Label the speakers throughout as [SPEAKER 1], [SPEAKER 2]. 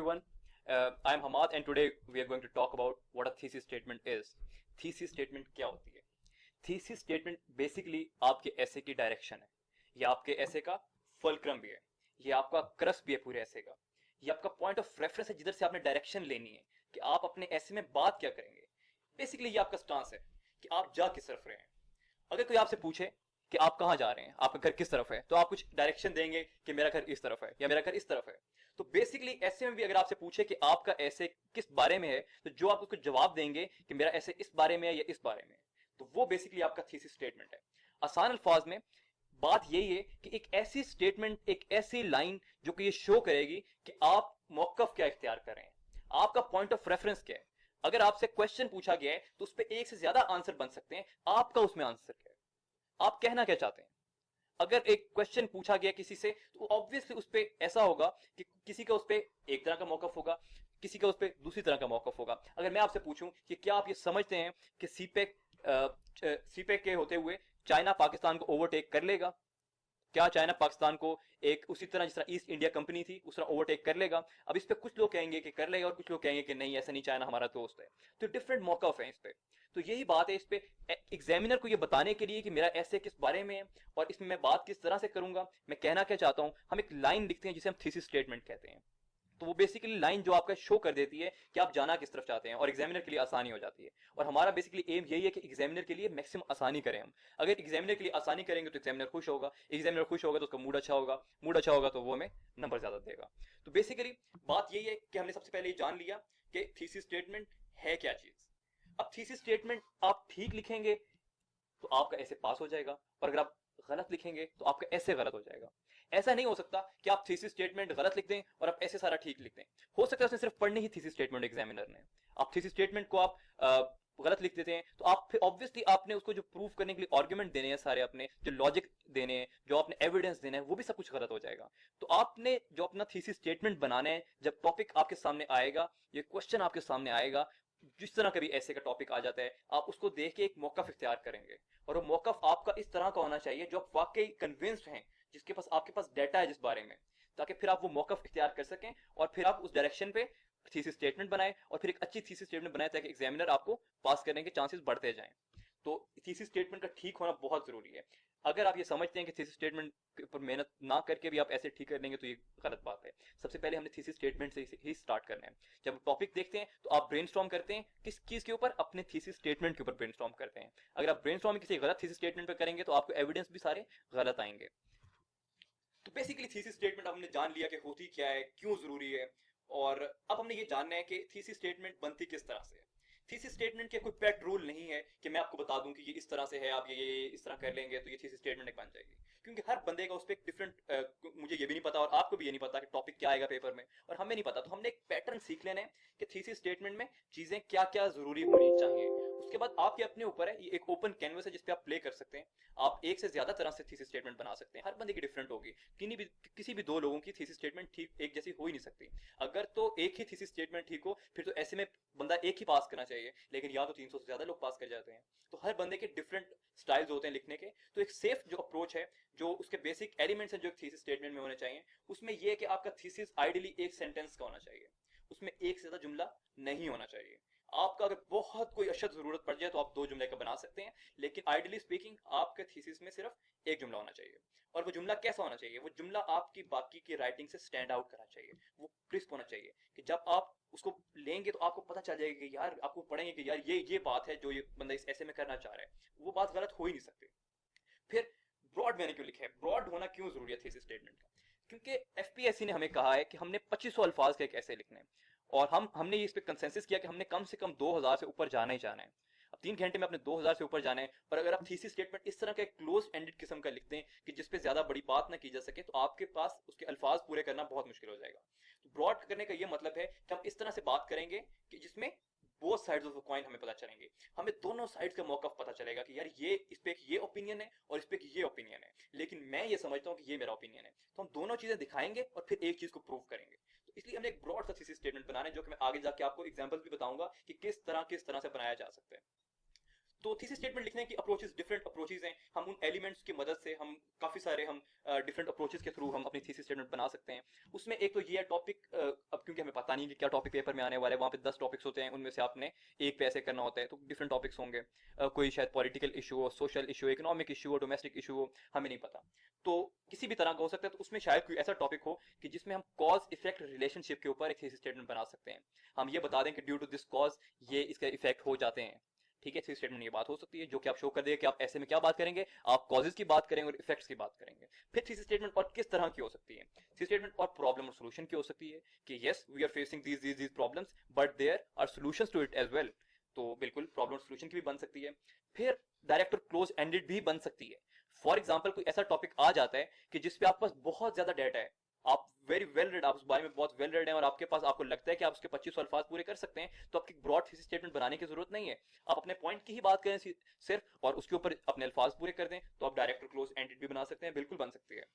[SPEAKER 1] everyone. I am Hamad and today we are going to talk about what a thesis statement is. Thesis statement क्या होती है? Thesis statement basically आपके ऐसे की direction है. ये आपके ऐसे का फुलक्रम भी है. ये आपका क्रस भी है पूरे ऐसे का. ये आपका पॉइंट ऑफ रेफरेंस है जिधर से आपने डायरेक्शन लेनी है कि आप अपने ऐसे में बात क्या करेंगे. बेसिकली ये आपका स्टांस है कि आप जा किस तरफ रहे हैं. अगर कोई आपसे पूछे कि आप कहाँ जा रहे हैं, आपका घर किस तरफ है, तो आप कुछ डायरेक्शन देंगे कि मेरा घर इस तरफ है या मेरा घर इस तरफ है. तो बेसिकली ऐसे में भी अगर आपसे पूछे कि आपका ऐसे किस बारे में है, तो जो आप उसको जवाब देंगे कि मेरा ऐसे इस बारे में है या इस बारे में है, तो वो बेसिकली आपका थीसिस स्टेटमेंट है. आसान अल्फाज में बात यही है कि एक ऐसी स्टेटमेंट, एक ऐसी लाइन जो कि ये शो करेगी कि आप मौकफ क्या इख्तियार कर रहे हैं, आपका पॉइंट ऑफ रेफरेंस क्या है. अगर आपसे क्वेश्चन पूछा गया है तो उस पर एक से ज्यादा आंसर बन सकते हैं. आपका उसमें आंसर क्या है, आप कहना क्या चाहते हैं. अगर एक क्वेश्चन पूछा गया किसी से तो ऑब्वियसली उस पर ऐसा होगा कि किसी का उस पर एक तरह का मौकफ होगा, किसी का उस पर दूसरी तरह का मौकफ होगा. अगर मैं आपसे पूछूं कि क्या आप ये समझते हैं कि सीपेक के होते हुए चाइना पाकिस्तान को ओवरटेक कर लेगा, क्या चाइना पाकिस्तान को एक उसी तरह जिस तरह ईस्ट इंडिया कंपनी थी उस तरह ओवरटेक कर लेगा. अब इस पे कुछ लोग कहेंगे कि कर लेगा और कुछ लोग कहेंगे कि नहीं ऐसा नहीं, चाइना हमारा दोस्त है. तो डिफरेंट मौकफ है इस पे. तो यही बात है इस पे एग्जामिनर को ये बताने के लिए कि मेरा ऐसे किस बारे में है और इसमें मैं बात किस तरह से करूंगा, मैं कहना क्या चाहता हूं. हम एक लाइन लिखते हैं जिसे हम थीसिस स्टेटमेंट कहते हैं. तो वो बेसिकली लाइन जो आपका शो कर देती है कि आप जाना किस तरफ चाहते हैं और एग्जामिनर के लिए आसानी हो जाती है. और हमारा बेसिकली एम यही है कि एग्जामिनर के लिए मैक्सिमम आसानी करें हम. अगर एग्जामिनर के लिए आसानी करेंगे तो एग्जामिनर खुश होगा, एग्जामिनर खुश होगा तो उसका मूड अच्छा होगा, मूड अच्छा होगा तो वो हमें नंबर ज्यादा देगा. तो बेसिकली बात यही है कि हमने सबसे पहले ये जान लिया कि थीसिस स्टेटमेंट है क्या चीज. अब थीसिस स्टेटमेंट आप ठीक लिखेंगे तो आपका ऐसे पास हो जाएगा, और अगर आप गलत लिखेंगे तो आपका ऐसे गलत हो जाएगा. ऐसा नहीं हो सकता कि आप थीसिस स्टेटमेंट गलत लिख दें और आप ऐसे सारा ठीक लिख दें. हो सकता है उसने सिर्फ पढ़ने ही थीसिस स्टेटमेंट एग्जामिनर ने, आप थीसिस स्टेटमेंट को आप गलत लिख देते हैं तो आप फिर ऑब्वियसली आपने उसको जो प्रूफ करने के लिए आर्गुमेंट देने हैं सारे, अपने जो लॉजिक देने हैं, जो आपने एविडेंस देना है, वो भी सब कुछ गलत हो जाएगा. तो आपने जो अपना थीसिस स्टेटमेंट बनाना है, जब टॉपिक आपके सामने आएगा, ये क्वेश्चन आपके सामने आएगा, जिस तरह कभी ऐसे का टॉपिक आ जाता है, आप उसको देख के एक मौकफ इख्तियार करेंगे. और वो मौकफ आपका इस तरह का होना चाहिए जो आप वाकई कन्विंस्ड हैं, जिसके पास आपके पास डाटा है जिस बारे में, ताकि फिर आप वो मौकफ इख्तियार कर सकें और फिर आप उस डायरेक्शन पे थीसिस स्टेटमेंट बनाए और फिर एक अच्छी थीसिस स्टेटमेंट बनाए ताकि एग्जामिनर आपको पास करने के चांसेस बढ़ते जाएं. तो थीसिस स्टेटमेंट का ठीक होना बहुत जरूरी है. अगर आप ये समझते हैं कि थीसिस स्टेटमेंट के ऊपर मेहनत ना करके भी आप ऐसे ठीक कर लेंगे तो ये गलत बात है. सबसे पहले हमने थीसिस स्टेटमेंट से ही स्टार्ट करना है. जब टॉपिक देखते हैं तो आप ब्रेनस्टॉर्म करते हैं किस चीज के ऊपर, अपने थीसिस स्टेटमेंट के ऊपर ब्रेनस्टॉर्म करते हैं. अगर आप ब्रेनस्टॉर्म किसी गलत थीसिस स्टेटमेंट पर करेंगे तो आपको एविडेंस भी सारे गलत आएंगे. तो बेसिकली थीसिस स्टेटमेंट हमने जान लिया कि होती क्या है, क्यों जरूरी है. और अब हमने ये जानना है कि थीसिस स्टेटमेंट बनती किस तरह से है. थीसिस स्टेटमेंट के कोई पेट रूल नहीं है कि मैं आपको बता दूं कि ये इस तरह से है, आप ये इस तरह कर लेंगे तो ये थीसिस स्टेटमेंट बन जाएगी. क्योंकि हर बंदे का उस पर एक डिफरेंट, मुझे ये भी नहीं पता और आपको भी ये नहीं पता कि टॉपिक क्या आएगा पेपर में, और हमें नहीं पता. तो हमने एक पैटर्न सीख लेना है कि थीसिस स्टेटमेंट में चीजें क्या क्या जरूरी होनी चाहिए. उसके बाद आपके अपने ऊपर है, ये एक ओपन कैनवस है जिसपे आप प्ले कर सकते हैं. आप एक से ज्यादा तरह से थीसिस स्टेटमेंट बना सकते हैं, हर बंदे की डिफरेंट होगी. किसी भी दो लोगों की थीसिस स्टेटमेंट ठीक एक जैसी हो ही नहीं सकती. अगर तो एक ही थीसिस स्टेटमेंट ठीक हो फिर तो ऐसे में बंदा एक ही पास करना चाहिए, लेकिन यहाँ तो 300 से ज्यादा लोग पास कर जाते हैं. तो हर बंदे के डिफरेंट स्टाइल्स होते हैं लिखने के. तो एक सेफ जो अप्रोच है, जो उसके बेसिक एलिमेंट्स हैं जो थीसिस स्टेटमेंट में होने चाहिए, उसमें यह है कि आपका थीसिस आइडियली एक सेंटेंस का होना चाहिए, उसमें एक से ज्यादा जुमला नहीं होना चाहिए. आपका अगर बहुत कोई अशद जरूरत पड़ जाए तो आप दो जुमले का बना सकते हैं, लेकिन आइडियली स्पीकिंग आपके थीसिस में सिर्फ एक जुमला होना चाहिए. और वो जुमला कैसा होना चाहिए, वो जुमला आपकी बाकी की राइटिंग से स्टैंड आउट करना चाहिए, वो क्रिस्प होना चाहिए कि जब आप उसको लेंगे तो आपको पता चल जाएगा कि यार, आपको पढ़ेंगे कि यार ये बात है जो ये बंदा इस ऐसे में करना चाह रहा है, वो बात गलत हो ही नहीं सकती. फिर ब्रॉड मैंने क्यों लिखा है, ब्रॉड होना क्यों जरूरी है थीसिस स्टेटमेंट का. क्योंकि एफपीएससी ने हमें कहा है कि हमने 2500 अल्फाज के एक ऐसे लिखने हैं, और हमने इस पे कंसेंसस किया कि हमने कम से कम 2000 से ऊपर जाना ही जाना है. अब 3 घंटे में अपने 2000 से ऊपर जाना है, पर अगर आप थीसिस स्टेटमेंट इस तरह का एक क्लोज एंडेड किस्म का लिखते हैं कि जिसपे ज्यादा बड़ी बात ना की जा सके, तो आपके पास उसके अल्फाज पूरे करना बहुत मुश्किल हो जाएगा. तो ब्रॉड करने का ये मतलब है कि हम इस तरह से बात करेंगे कि जिसमें both sides of the coin हमें पता चलेंगे, हमें दोनों साइड्स का मौकफ पता चलेगा कि यार ये इस पे ये ओपिनियन है और इस पे ये ओपिनियन है, लेकिन मैं ये समझता हूँ कि ये मेरा ओपिनियन है. तो हम दोनों चीजें दिखाएंगे और फिर एक चीज को प्रूव करेंगे. तो इसलिए हमने एक ब्रॉड सा थीसिस स्टेटमेंट बनाना है, जो कि मैं आगे जाके आपको एग्जांपल्स भी बताऊंगा कि किस तरह से बनाया जा सकता है. तो थीसिस स्टेटमेंट लिखने की अप्रोचेस, डिफरेंट अप्रोचेस हैं। हम उन एलिमेंट्स की मदद से हम काफ़ी सारे हम डिफरेंट अप्रोचेस के थ्रू हम अपनी थीसिस स्टेटमेंट बना सकते हैं। उसमें एक तो ये है टॉपिक, अब क्योंकि हमें पता नहीं कि क्या टॉपिक पेपर में आने वाला है, वहाँ पे 10 टॉपिक्स होते हैं, उनमें से आपने एक पे ऐसे करना होता है, तो डिफरेंट टॉपिक्स होंगे। कोई शायद पॉलिटिकल इशू हो, सोशल इशू, इकोनॉमिक इशू हो, डोमेस्टिक इशू हो, हमें नहीं पता। तो किसी भी तरह का हो सकता है, तो उसमें शायद कोई ऐसा टॉपिक हो कि जिसमें हम कॉज इफेक्ट रिलेशनशिप के ऊपर एक थीसिस स्टेटमेंट बना सकते हैं। हम ये बता दें कि ड्यू टू दिस कॉज ये इसके इफेक्ट हो जाते हैं। ठीक है, थ्री स्टेटमेंट में ये बात हो सकती है, जो कि आप शो कर देगा कि आप ऐसे में क्या बात करेंगे, आप कॉजेज की बात करेंगे और इफेक्ट्स की बात करेंगे। फिर थ्री स्टेटमेंट और किस तरह की हो सकती है? थ्री स्टेटमेंट और प्रॉब्लम और सोल्यूशन की हो सकती है कि yes we are facing these problems but there are solutions to it as well. तो बिल्कुल प्रॉब्लम और सोल्यूशन की भी बन सकती है। फिर डायरेक्ट और क्लोज एंडेड भी बन सकती है। फॉर एग्जाम्पल कोई ऐसा टॉपिक आ जाता है कि जिसपे आपके पास बहुत ज्यादा डाटा है, आप वेरी वेल रेड, आप उस बारे में बहुत वेल रेड हैं और आपके पास, आपको लगता है कि आप उसके 25 अल्फाज पूरे कर सकते हैं, तो आपकी ब्रॉड थीसिस स्टेटमेंट बनाने की जरूरत नहीं है। आप अपने पॉइंट की ही बात करें सिर्फ, और उसके ऊपर अपने अल्फाज पूरे कर दें, तो आप डायरेक्ट और क्लोज एंडेड भी बना सकते हैं, बिल्कुल बन सकती है।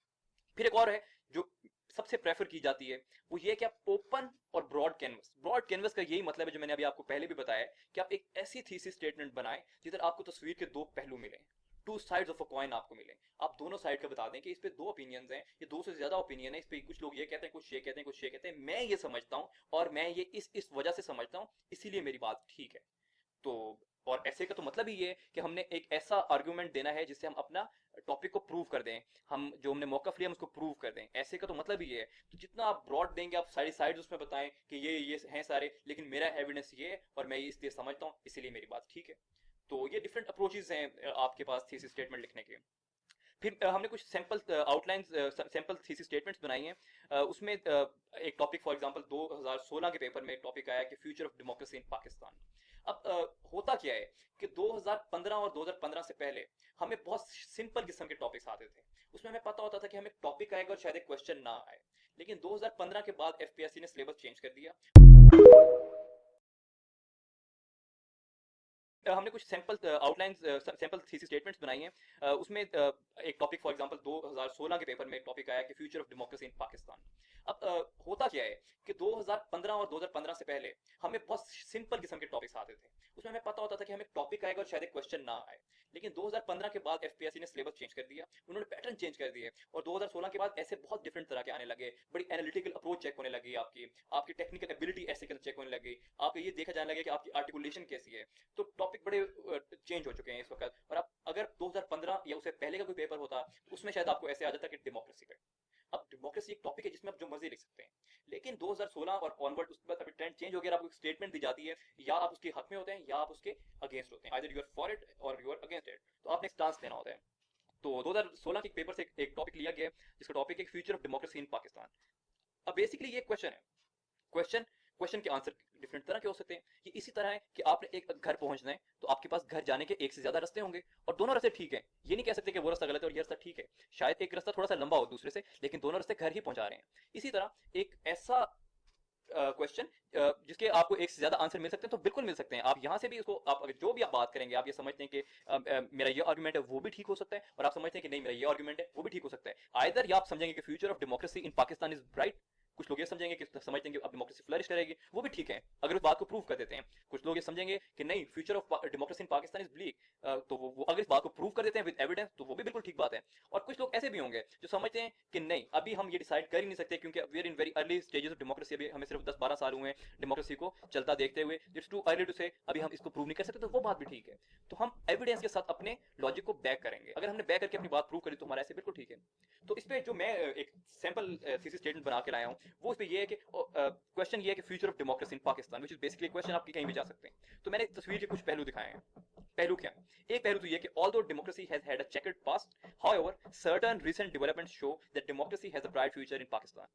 [SPEAKER 1] फिर एक और है जो सबसे प्रेफर की जाती है, वो ये है कि आप ओपन और ब्रॉड कैनवस, ब्रॉड कैनवस का यही मतलब है जो मैंने अभी आपको पहले भी बताया, कि आप एक ऐसी थीसिस स्टेटमेंट बनाएं जिधर आपको तस्वीर के दो पहलू मिले, two sides of a coin आपको मिले। आप दोनों साइड का बता दें कि इस पे दो ओपिनियंस हैं, ये दो से ज्यादा ओपिनियन है, इस पे कुछ लोग ये कहते हैं, कुछ ये कहते हैं, कुछ ये कहते हैं, मैं ये समझता हूं और मैं ये इस वजह से समझता हूं, इसीलिए मेरी बात ठीक है। तो और ऐसे का तो मतलब ही ये है कि हमने एक ऐसा आर्गुमेंट देना है जिससे हम अपना टॉपिक को प्रूव कर दें, हम जो हमने मौका लिया हम उसको प्रूव कर दें। ऐसे का तो मतलब ही ये है। तो जितना आप ब्रॉड देंगे, आप सारी साइड उसमें बताएं कि ये हैं सारे, लेकिन मेरा एविडेंस ये है और मैं ये इसलिए समझता हूँ, इसीलिए मेरी बात ठीक है। तो ये डिफरेंट अप्रोचेस हैं आपके पास थीसिस स्टेटमेंट लिखने के। फिर हमने कुछ sample outlines, sample thesis statements बनाई हैं। उसमें एक टॉपिक फॉर एग्जांपल 2016 के पेपर में एक टॉपिक आया कि future of democracy in Pakistan. अब होता क्या है कि 2015 और 2015 से पहले हमें बहुत सिंपल किस्म के टॉपिक्स आते थे। उसमें हमें पता होता था कि हमें टॉपिक आएगा और शायद एक क्वेश्चन ना आए। लेकिन 2015 के बाद एफपीएससी ने सिलेबस चेंज कर दिया। हमने कुछ sample outlines, sample thesis statements बनाई हैं। उसमें एक टॉपिक फॉर एग्जांपल 2016 के पेपर में एक टॉपिक आया कि future of democracy in Pakistan. अब होता क्या है कि 2015 और 2015 से पहले हमें बहुत सिंपल किस्म के टॉपिक्स आते थे। उसमें हमें पता होता था कि हमें टॉपिक आएगा और शायद एक क्वेश्चन ना आए। लेकिन 2015 के बाद एफपीएससी ने सिलेबस चेंज कर दिया, उन्होंने पैटर्न चेंज कर दिए, और 2016 के बाद ऐसे बहुत डिफरेंट तरह के आने लगे। बड़ी एनालिटिकल अप्रोच चेक होने लगी, आपकी आपकी टेक्निकल एबिलिटी ऐसे चेक होने लगी, आपको ये देखा जाने लगे कि आपकी आर्टिकुलेशन कैसी है। तो टॉपिक बड़े चेंज हो चुके हैं इस वक्त। और अब अगर 2015 या उससे पहले का कोई पेपर होता, उसमें शायद आपको ऐसे आ जाता कि डेमोक्रेसी पे। अब डेमोक्रेसी एक टॉपिक है जिसमें आप जो मर्जी लिख सकते हैं। लेकिन 2016 और ऑनवर्ड उसके बाद अभी ट्रेंड चेंज हो गया, आपको एक स्टेटमेंट दी जाती है, या आप उसके हक में होते हैं या आप उसके अगेंस्ट होते हैं, either you are for it और यू आर अगेंस्ट इट। तो आपने एक स्टांस लेना होता है। तो 2016 के पेपर से एक टॉपिक लिया गया जिसका टॉपिक है future of democracy in Pakistan. अब बेसिकली ये क्वेश्चन है, क्वेश्चन क्वेश्चन के आंसर डिफरेंट तरह के हो सकते हैं। ये इसी तरह है कि आपने एक घर पहुंचना है, तो आपके पास घर जाने के एक से ज्यादा रास्ते होंगे और दोनों रास्ते ठीक है। ये नहीं कह सकते कि वो रास्ता गलत है और ये रास्ता ठीक है। शायद एक रास्ता थोड़ा सा लंबा हो दूसरे से, लेकिन दोनों रास्ते घर ही पहुंचा रहे हैं। इसी तरह एक ऐसा क्वेश्चन जिसके आपको एक से ज्यादा आंसर मिल सकते हैं, तो बिल्कुल मिल सकते हैं। आप यहाँ से भी इसको, आप अगर जो भी आप बात करेंगे, आप ये समझते हैं कि मेरा ये आर्गुमेंट है वो भी ठीक हो सकता है, और आप समझते हैं कि नहीं मेरा ये आर्गुमेंट है वो भी ठीक हो सकता है। आइदर या आप समझेंगे कि future of democracy in Pakistan is bright, कुछ लोग ये समझेंगे कि समझते हैं कि अब डेमोक्रेसी फ्लरिश करेगी, वो भी ठीक है अगर उस बात को प्रूव कर देते हैं। कुछ लोग ये समझेंगे कि नहीं future of democracy in Pakistan is bleak, तो वो अगर इस बात को प्रूव कर देते हैं विद एविडेंस, तो वो भी बिल्कुल ठीक बात है। और कुछ लोग ऐसे भी होंगे जो समझते हैं कि नहीं अभी हम ये डिसाइड कर ही नहीं सकते, क्योंकि we are in very early stages of democracy, अभी हमें सिर्फ 10-12 साल हुए हैं डेमोक्रेसी को चलता देखते हुए, इट्स टू अर्ली टू से अभी हम इसको प्रूव नहीं कर सकते, तो वो बात भी ठीक है। तो हम एविडेंस के साथ अपने लॉजिक को बैक करेंगे। अगर हमने बैक करके अपनी बात प्रूव करी तो हमारा ऐसे बिल्कुल ठीक है। तो इस पे जो मैं एक सैंपल थीसिस स्टेटमेंट बना के लाया हूँ, वो इस पे ये है कि क्वेश्चन ये है कि future of democracy in Pakistan, which is basically question आपकी कहीं भी जा सकते हैं। तो मैंने तस्वीर के कुछ पहलू दिखाए हैं। पहलू क्या? एक पहलू तो ये कि although democracy has had a chequered past, however certain recent developments show that democracy has a bright future in Pakistan.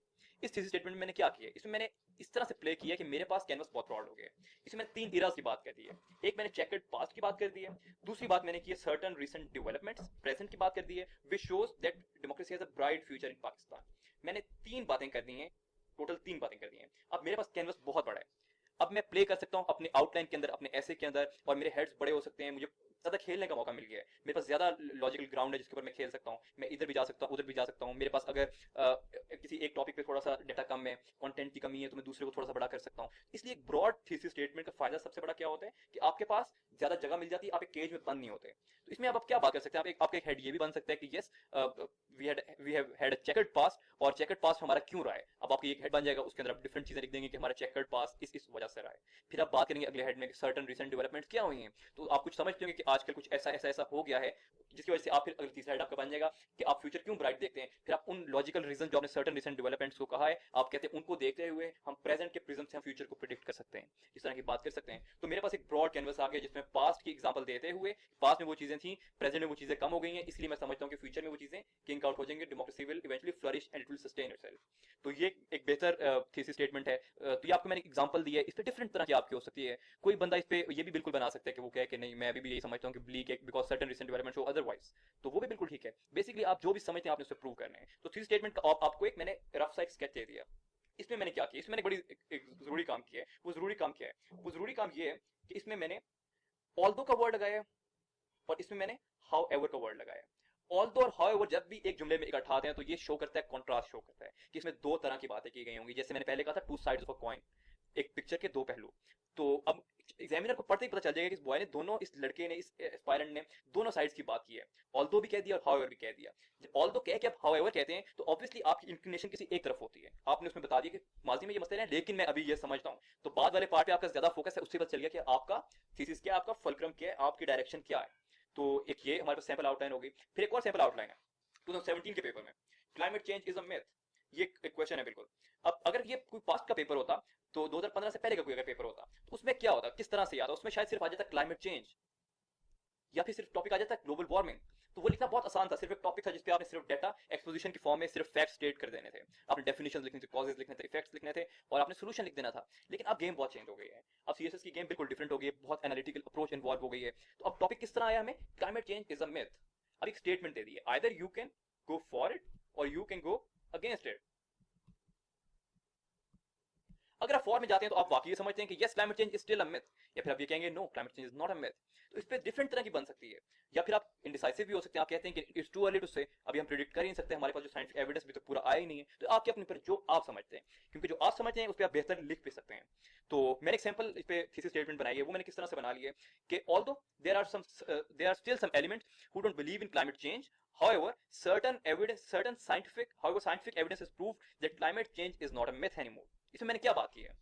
[SPEAKER 1] इस थीसिस स्टेटमेंट में मैंने क्या किया, इसमें मैंने इस तरह से प्ले किया कि मेरे पास कैनवस बहुत ब्रॉड हो गया। इसमें मैंने 3 इराज की बात कर दी है। एक मैंने चेकर्ड पास्ट की बात कर दी है, दूसरी बात मैंने की है सर्टेन रीसेंट डेवलपमेंट्स, प्रेजेंट की बात कर दी है, which shows that democracy has a bright future in Pakistan. मैंने 3 बातें कर दी हैं, टोटल 3 बातें कर दी हैं। अब मेरे पास कैनवस बहुत बड़ा है, अब मैं प्ले कर सकता हूँ अपने आउटलाइन के अंदर, अपने ऐसे के अंदर, और मेरे हेड्स बड़े हो सकते हैं, मुझे ज्यादा खेलने का मौका मिल गया है, मेरे पास ज्यादा लॉजिकल ग्राउंड है जिसके ऊपर मैं खेल सकता हूँ, मैं इधर भी जा सकता हूँ, उधर भी जा सकता हूँ। मेरे पास अगर किसी एक टॉपिक पे थोड़ा सा डेटा कम है, कंटेंट की कमी है, तो मैं दूसरे को थोड़ा सा बड़ा कर सकता हूँ। इसलिए एक ब्रॉड थीसिस स्टेटमेंट का फायदा सबसे बड़ा क्या होता है कि आपके पास ज्यादा जगह मिल जाती है, आप एक केज में बंद नहीं होते। तो इसमें अब आप क्या बात कर सकते हैं, आप आपका एक हेड ये भी बन सकता है कि yes we have had a chequered past, और चेकर्ड पास्ट हमारा क्यों रहा है। अब आपकी एक हेड बन जाएगा, उसके अंदर आप डिफरेंट चीजें लिख देंगे कि हमारा चेकर्ड पास्ट इस वजह से रहा है। फिर आप बात करेंगे अगले हेड में सर्टन रिसेंट डेवलपमेंट क्या हुई हैं, तो आप कुछ समझते होंगे कि आजकल कुछ ऐसा हो गया है जिसकी वजह से आप फिर अगले तीसरा हेड आपका बन जाएगा कि आप फ्यूचर क्यों ब्राइट देखते हैं। फिर आप उन लॉजिकल रीजन जो आपने सर्टन रिसेंट डेवलपमेंट्स को कहा है, आप कहते हैं उनको देखते हुए हम प्रेजेंट के प्रिज्म से हम फ्यूचर को प्रिडिक्ट कर सकते हैं, इस तरह की बात कर सकते हैं। तो मेरे पास एक ब्रॉड कैनवस आ गया जिसमें पास्ट की एग्जांपल देते हुए, पास्ट में वो चीजें थी, प्रेजेंट में वो चीजें कम हो गई हैं, इसलिए मैं समझता हूं कि फ्यूचर में वो चीजें किंग आउट हो जाएंगे, democracy will eventually flourish and it will sustain itself. तो ये एक बेहतर थीसिस स्टेटमेंट है। तो ये आपको मैंने एग्जांपल दी है, इस पे डिफरेंट तरह की आपकी हो सकती है। कोई बंदा इस पे ये भी बिल्कुल बना सकता है कि वो कहे कि नहीं मैं अभी भी यही समझता हूं कि ब्लीक है because certain recent development show otherwise, तो वो भी बिल्कुल ठीक है। बेसिकली आप जो भी समझते हैं आपने उसे प्रूव करना है। तो थीसिस स्टेटमेंट का आपको एक मैंने रफ सा एक स्केच दे दिया। इसमें मैंने क्या किया, इसमें मैंने एक जरूरी काम किया है। वो जरूरी काम क्या है, वो जरूरी काम ये है कि इसमें मैंने ऑल्दो का वर्ड लगाया और इसमें मैंने हाउ एवर का वर्ड लगाया। ऑल्दो और हाउ एवर जब भी एक जुमले में इकट्ठा आते हैं तो ये शो करता है, कॉन्ट्रास्ट शो करता है कि इसमें दो तरह की बातें की गई होंगी। जैसे मैंने पहले कहा था two sides of a coin, एक पिक्चर के दो पहलू। तो अब एग्जामिनर को पढ़ते ही पता चल जाएगा कि इस बॉय ने दोनों, इस लड़के ने, इस एस्पायरेंट ने दोनों साइड्स की बात की है। ऑल्दो भी कह दिया और हाउएवर भी कह दिया। जब ऑल्दो कह के आप हाउएवर कहते हैं तो ऑब्वियसली आपकी इंक्लिनेशन किसी एक तरफ होती है। आपने उसमें बता दिया कि माजी में ये मसले हैं लेकिन मैं अभी ये समझता हूं, तो बाद वाले पार्ट पे आपका ज्यादा फोकस है, उससे पता चल गया कि आपका थीसिस क्या है, आपका फुलक्रम क्या है, आपकी डायरेक्शन क्या है। तो एक ये हमारे पास सैंपल आउटलाइन हो गई। फिर एक और सैंपल आउटलाइन है 2017 के पेपर में, climate change is a myth. ये एक क्वेश्चन है बिल्कुल। अब अगर ये कोई पास्ट का पेपर होता तो 2015 से पहले का कोई अगर पेपर होता तो उसमें क्या होता, किस तरह से आता, उसमें शायद सिर्फ आ जाता क्लाइमेट चेंज या फिर सिर्फ टॉपिक आ जाता है ग्लोबल वार्मिंग। तो वो लिखना बहुत आसान था, सिर्फ एक टॉपिक था जिसपे आपने सिर्फ डेटा एक्सपोजिशन की फॉर्म में सिर्फ फैक्ट स्टेट कर देने थे, आपने डेफिनेशंस लिखने थे, कॉजेस लिखने थे, इफेक्ट्स लिखने थे और आपने सोल्यूशन लिख देना था। लेकिन अब गेम बहुत चेंज हो गई है, अब सीएसएस की गेम बिल्कुल डिफरेंट हो गई है, बहुत एनालिटिकल अप्रोच इन्वॉल्व हो गई है। तो अब टॉपिक किस तरह आया हमें, climate change is a myth. अब एक स्टेटमेंट दे दी है, either you can go for it और you can go against it. अगर आप फॉर में जाते हैं तो आप वाकई समझते हैं कि yes climate change is still a myth, या फिर आप ये कहेंगे know climate change is not a myth. तो इस पे डिफरेंट तरह की बन सकती है। या फिर आप इंडिसाइसिव भी हो सकते हैं, आप कहते हैं कि इट्स टू अर्ली टू से, अभी हम प्रिडिक्ट कर ही नहीं सकते, हमारे पास जो साइंटिफिक एविडेंस भी तो पूरा आया ही नहीं है। तो आपके अपने पर जो आप समझते हैं, क्योंकि जो आप समझते हैं उस पर आप बेहतर लिख भी सकते हैं। तो मैंने एक सैंपल इस पे थीसिस स्टेटमेंट बनाई है, वो मैंने किस तरह से बना ली है कि although there are still some elements who don't believe in climate change, however scientific evidence has proved that climate change is not a myth anymore। इसमें मैंने क्या बात की है,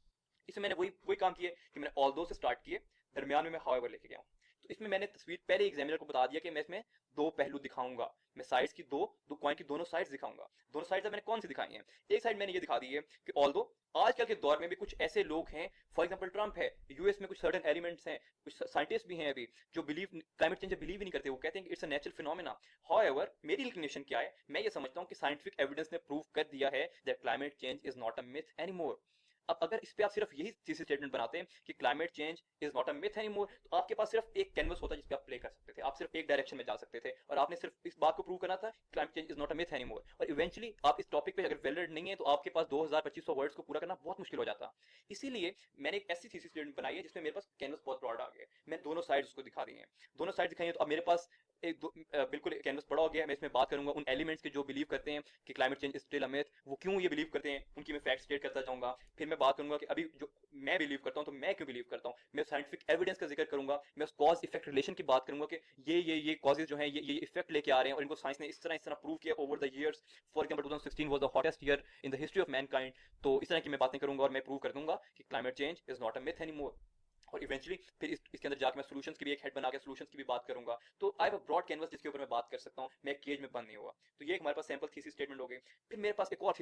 [SPEAKER 1] इसमें मैंने वही काम किया कि मैंने ऑल दो से स्टार्ट किए, दरमियान में मैं हाउएवर लेके गया हूं। तो इसमें मैंने तस्वीर पहले एग्जामिनर को बता दिया कि मैं इसमें दो पहलू दिखाऊंगा, मैं साइड्स की दो कॉइन की दोनों साइड्स दिखाऊंगा। दोनों साइड्स मैंने कौन सी दिखाई हैं, एक साइड मैंने ये दिखा दी है कि ऑल्दो आजकल के दौर में भी कुछ ऐसे लोग हैं, फॉर एग्जांपल ट्रंप है, यूएस में कुछ सर्टेन एलिमेंट्स हैं, कुछ साइंटिस्ट भी हैं अभी जो बिलीव क्लाइमेट चेंज बिलीव ही नहीं करते, वो कहते हैं कि it's a natural phenomena. However मेरी इंक्लिनेशन क्या है, मैं ये समझता हूं कि साइंटिफिक एविडेंस ने प्रूव कर दिया है that climate change is not a myth anymore. अब अगर इस पे आप सिर्फ यही थीसिस स्टेटमेंट बनाते हैं कि climate change is not a myth anymore, तो आपके पास सिर्फ एक कैनवस होता है जिस पे आप प्ले कर सकते थे, आप सिर्फ एक डायरेक्शन में जा सकते थे और आपने सिर्फ इस बात को प्रूव करना था climate change is not a myth anymore. और इवेंचुअली आप इस टॉपिक पे अगर वेल नहीं है तो आपके पास 2000-2500 वर्ड्स को पूरा करना बहुत मुश्किल हो जाता। इसीलिए मैंने एक ऐसी थीसिस स्टेटमेंट बनाई है जिसमें मेरे पास कैनवस बहुत ब्रॉड आ गया, मैं दोनों साइड्स को दिखा दी हैं, दोनों साइड दिखाई है। तो अब मेरे पास बिल्कुल कैनवस बड़ा हो गया है। मैं इसमें बात करूंगा उन एलिमेंट्स के जो बिलीव करते हैं कि climate change is still a myth, वो क्यों ये बिलीव करते हैं, उनकी मैं फैक्ट स्टेट करता जाऊंगा। फिर मैं बात करूंगा कि अभी जो मैं बिलीव करता हूं तो मैं क्यों बिलीव करता हूं, मैं साइंटिफिक एविडेंस का जिक्र करूंगा, मैं उस कॉज इफेक्ट रिलेशन की बात करूंगा कि ये कॉजेज जो हैं ये इफेक्ट लेके आ रहे हैं और इनको साइंस ने इस तरह प्रूव किया over the years. For example 2016 was the hottest year in the history of Mankind. तो इस तरह की मैं बातें करूंगा और मैं प्रूव कर दूंगा कि climate change is not a myth anymore. और इवेंचुअली फिर इसके अंदर जाकर मैं सॉल्यूशंस की भी एक हेड बना के सॉल्यूशंस की भी बात करूंगा। तो I have a broad canvas जिसके ऊपर मैं बात कर सकता हूं, मैं केज में बंद नहीं हुआ। तो ये हमारे पास सैंपल थीसिस स्टेटमेंट हो गई। फिर मेरे पास एक और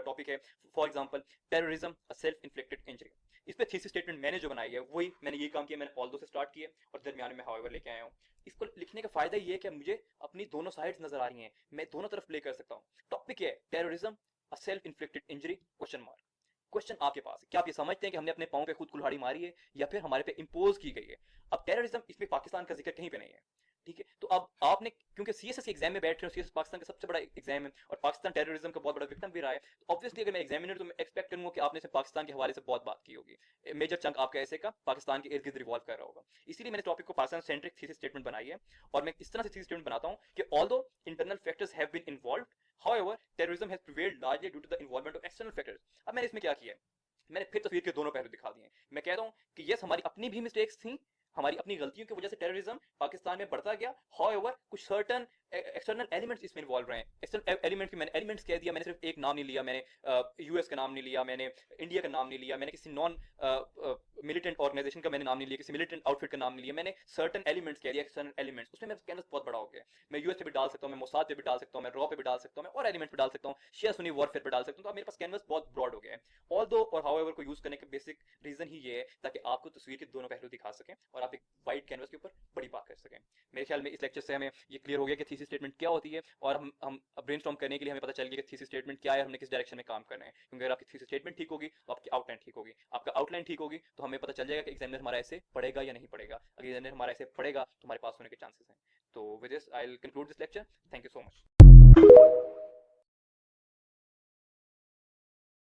[SPEAKER 1] टॉपिक है, for example terrorism a self inflicted injury. इस पे थीसिस स्टेटमेंट मैंने जो बनाई है वही मैंने ये काम किया, मैंने ऑल दो से स्टार्ट किए और दरमियान में हाउएवर लेके आया हूँ। इसको लिखने का फायदा ये है कि मुझे अपनी दोनों साइड्स नजर आ रही हैं, मैं दोनों तरफ प्ले कर सकता हूँ। टॉपिक है terrorism a self inflicted injury question mark. Question आपके पास है, क्या आप ये समझते हैं कि हमने अपने पांव पे खुद कुल्हाड़ी मारी है या फिर हमारे पे इंपोज की गई है। अब टेररिज्म इसमें पाकिस्तान का जिक्र कहीं पे नहीं है, ठीक है। तो अब आपने क्योंकि सीएसएस के एग्जाम में बैठ रहे हो, सीएसएस पाकिस्तान का सबसे बड़ा एग्जाम है और पाकिस्तान टेररिज्म का बहुत बड़ा विक्टिम भी रहा है, तो ऑब्वियसली अगर मैं एग्जामिनर तो मैं एक्सपेक्ट करूंगा कि आपने से पाकिस्तान के हवाले से बहुत बात की होगी, मेजर चंक आपका ऐसे का पाकिस्तान के इर्द गिर्द रिवॉल्व कर रहा होगा। इसीलिए मैंने टॉपिक को पाकिस्तान सेंट्रिक थीसिस स्टेटमेंट बनाई है और मैं इस तरह से थीसिस स्टेटमेंट बनाता हूं कि although internal factors have been involved, however terrorism has prevailed largely due to the involvement of external factors. अब मैंने इसमें क्या किया है, मैंने फिर तस्वीर के दोनों पहलू दिखा दिए हैं। मैं कहता हूं कि यस हमारी अपनी भी मिस्टेक्स थी, हमारी अपनी गलतियों की वजह से टेररिज्म पाकिस्तान में बढ़ता गया, हाउएवर कुछ सर्टेन एक्सटर्नल एलिमेंट्स इसमें इन्वॉल्व रहे हैं। एक्सटर्नल एलिमेंट मैंने एलिमेंट्स कह दिया, मैंने सिर्फ एक नाम नहीं लिया, मैंने यूएस का नाम नहीं लिया, मैंने इंडिया का नाम नहीं लिया, मैंने किसी नॉन मिलिटेंट ऑर्गेनाइजेशन का मैंने नाम नहीं लिया, किसी मिलिटेंट आउटफिट का नाम नहीं लिया, मैंने सर्टेन एलिमेंट्स कह दिया, एक्सटर्नल एलिमेंट्स। उसमें मेरा कैनवस बहुत बड़ा हो गया, मैं यूएस पे भी डाल सकता हूँ, मैं मोसाद पे भी डाल सकता हूँ, मैं रॉ पे भी डाल सकता हूँ, मैं और एलिमेंट्स पे डाल सकता हूँ, शिया सुन्नी वॉरफेयर पे डाल सकता हूँ। तो अब मेरे पास कैनवस बहुत ब्रॉड हो गया है। ऑल्दो और हाउएवर को यूज करने का बेसिक रीजन ही ये है ताकि आपको तस्वीर के दोनों पहलू दिखा सकें और आप एक वाइड कैनवस के ऊपर बड़ी बात कर सकें। मेरे ख्याल में इस लेक्चर से हमें ये क्लियर हो गया कि थीसिस स्टेटमेंट क्या होती है और हम ब्रेनस्टॉर्म करने के लिए हमें पता चल गया कि थीसिस स्टेटमेंट क्या है, हमने किस डायरेक्शन में काम करना है। क्योंकि अगर आपकी थीसिस स्टेटमेंट ठीक होगी तो आपकी आउटलाइन ठीक होगी, आपका आउटलाइन ठीक होगी तो हमें पता चल जाएगा कि एग्जामिनर हमारा ऐसे पढ़ेगा या नहीं पढ़ेगा। अगर एग्जामिनर हमारा ऐसे पढ़ेगा तो हमारे पास होने के चांसेस हैं। तो with this I will conclude this lecture. Thank you so much.